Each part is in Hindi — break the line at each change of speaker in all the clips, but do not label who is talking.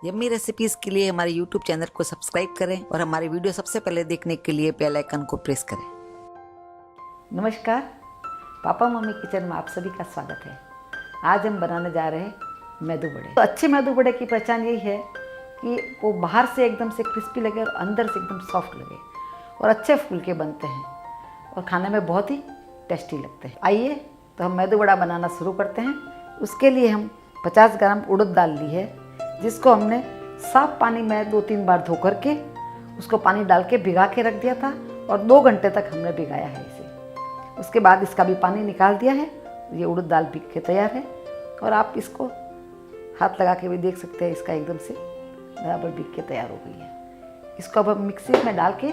यम्मी रेसिपीज के लिए हमारे YouTube चैनल को सब्सक्राइब करें और हमारे वीडियो सबसे पहले देखने के लिए बेल आइकन को प्रेस करें। नमस्कार, पापा मम्मी किचन में आप सभी का स्वागत है। आज हम बनाने जा रहे हैं मेदू वड़े। तो अच्छे मेदू वड़े की पहचान यही है कि वो बाहर से एकदम से क्रिस्पी लगे और अंदर से एकदम सॉफ्ट लगे और अच्छे फुलके बनते हैं और खाने में बहुत ही टेस्टी लगते हैं। आइए तो हम मेदू वड़ा बनाना शुरू करते हैं। उसके लिए हम 50 ग्राम उड़द दाल ली है, जिसको हमने साफ पानी में 2-3 बार धो करके उसको पानी डाल के भिगा के रख दिया था और 2 घंटे तक हमने भिगाया है इसे। उसके बाद इसका भी पानी निकाल दिया है। ये उड़द दाल भीग के तैयार है और आप इसको हाथ लगा के भी देख सकते हैं, इसका एकदम से बराबर भीग के तैयार हो गई है। इसको अब हम मिक्सी में डाल के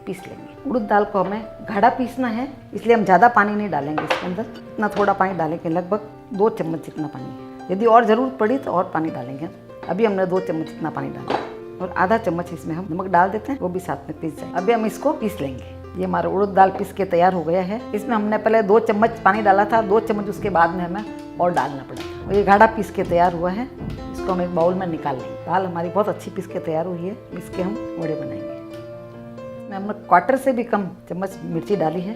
पीस लेंगे। उड़द दाल को हमें गाढ़ा पीसना है, इसलिए हम ज़्यादा पानी नहीं डालेंगे इसके अंदर। इतना थोड़ा पानी डालेंगे, लगभग 2 चम्मच जितना पानी है। यदि और ज़रूरत पड़ी तो और पानी डालेंगे। अभी हमने 2 चम्मच इतना पानी डाला और आधा चम्मच इसमें हम नमक डाल देते हैं, वो भी साथ में पीस जाए। अभी हम इसको पीस लेंगे। ये हमारा उड़द दाल पीस के तैयार हो गया है। इसमें हमने पहले 2 चम्मच पानी डाला था, 2 चम्मच उसके बाद में हमें और डालना पड़ा था। ये गाढ़ा पीस के तैयार हुआ है। इसको हम एक बाउल में निकाल लेंगे। दाल हमारी बहुत अच्छी पीस के तैयार हुई है। इसके हम वड़े बनाएंगे। हमने 1/4 से भी कम चम्मच मिर्ची डाली है।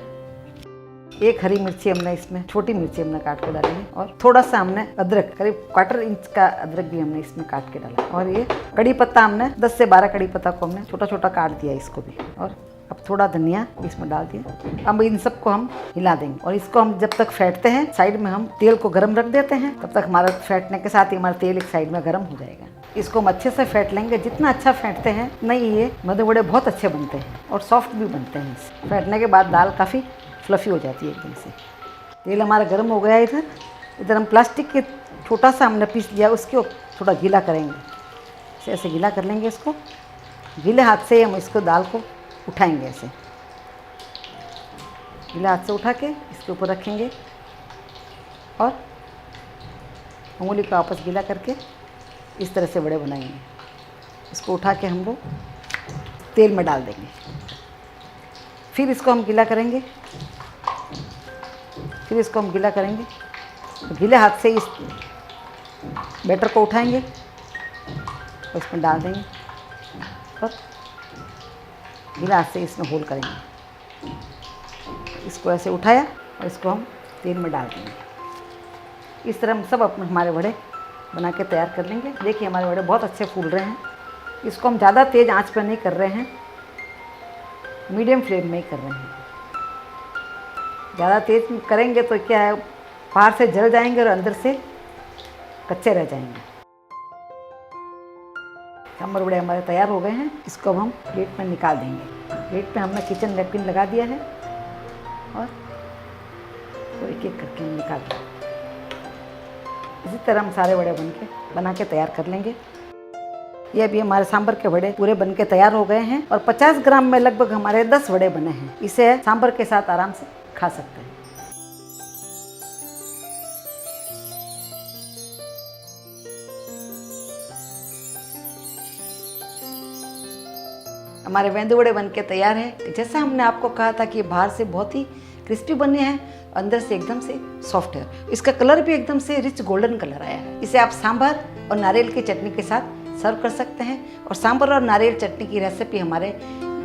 1 हरी मिर्ची हमने इसमें, छोटी मिर्ची हमने काट के डाली है और थोड़ा सा हमने अदरक, करीब 1/4 इंच का अदरक भी हमने इसमें काट के डाला। और ये कड़ी पत्ता हमने 10 से 12 कड़ी पत्ता को हमने छोटा छोटा काट दिया इसको भी। और अब थोड़ा धनिया इसमें डाल दिया। अब इन सबको हम हिला देंगे और इसको हम जब तक फेंटते हैं, साइड में हम तेल को गर्म रख देते हैं। तब तक हमारा फेंटने के साथ ही हमारा तेल एक साइड में गर्म हो जाएगा। इसको हम अच्छे से फेंट लेंगे। जितना अच्छा फेंटते हैं नहीं, ये मेदू वड़े बहुत अच्छे बनते हैं और सॉफ्ट भी बनते हैं। फेंटने के बाद दाल काफ़ी फ्लफ़ी हो जाती है एकदम से। तेल हमारा गर्म हो गया है। इधर हम प्लास्टिक के छोटा सा हमने पीस लिया, उसको थोड़ा गीला करेंगे। ऐसे गीला कर लेंगे इसको। गीले हाथ से हम इसको दाल को उठाएंगे। ऐसे गीले हाथ से उठा के इसके ऊपर रखेंगे और उंगली को आपस गीला करके इस तरह से बड़े बनाएंगे। इसको उठा के हम लोग तेल में डाल देंगे। फिर इसको हम गीला करेंगे। फिर इसको हम गीला करेंगे। गीले हाथ से इस बैटर को उठाएंगे और इसमें डाल देंगे और गीला हाथ से इसमें होल करेंगे। इसको ऐसे उठाया और इसको हम तेल में डाल देंगे। इस तरह हम सब अपने हमारे वड़े बना के तैयार कर लेंगे। देखिए हमारे वड़े बहुत अच्छे फूल रहे हैं। इसको हम ज़्यादा तेज़ आंच पर नहीं कर रहे हैं, मीडियम फ्लेम में ही कर रहे हैं। ज़्यादा तेज़ करेंगे तो क्या है, बाहर से जल जाएंगे और अंदर से कच्चे रह जाएंगे। सांभर वड़े हमारे तैयार हो गए हैं। इसको अब हम प्लेट में निकाल देंगे। प्लेट में हमने किचन नैपकिन लगा दिया है और तो एक एक करके हम निकाल देंगे। इसी तरह हम सारे वड़े बना के तैयार कर लेंगे। ये अभी हमारे सांभर के वड़े पूरे बन के तैयार हो गए हैं और 50 ग्राम में लगभग हमारे 10 वड़े बने हैं। इसे सांभर के साथ आराम से खा सकते हैं। हमारे मेदू वड़े बन के तैयार है। जैसा हमने आपको कहा था कि बाहर से बहुत ही क्रिस्पी बने हैं, अंदर से एकदम से सॉफ्ट है। इसका कलर भी एकदम से रिच गोल्डन कलर आया है। इसे आप सांभर और नारियल की चटनी के साथ सर्व कर सकते हैं। और सांभर और नारियल चटनी की रेसिपी हमारे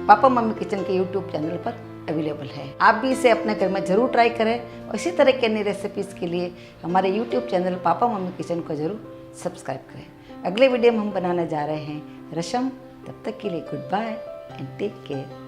पापा मम्मी किचन के यूट्यूब चैनल पर अवेलेबल है। आप भी इसे अपने घर में ज़रूर ट्राई करें और इसी तरह की अन्य रेसिपीज़ के लिए हमारे YouTube channel papa mummy kitchen को ज़रूर सब्सक्राइब करें। अगले वीडियो में हम बनाने जा रहे हैं रसम। तब तक के लिए goodbye and take care.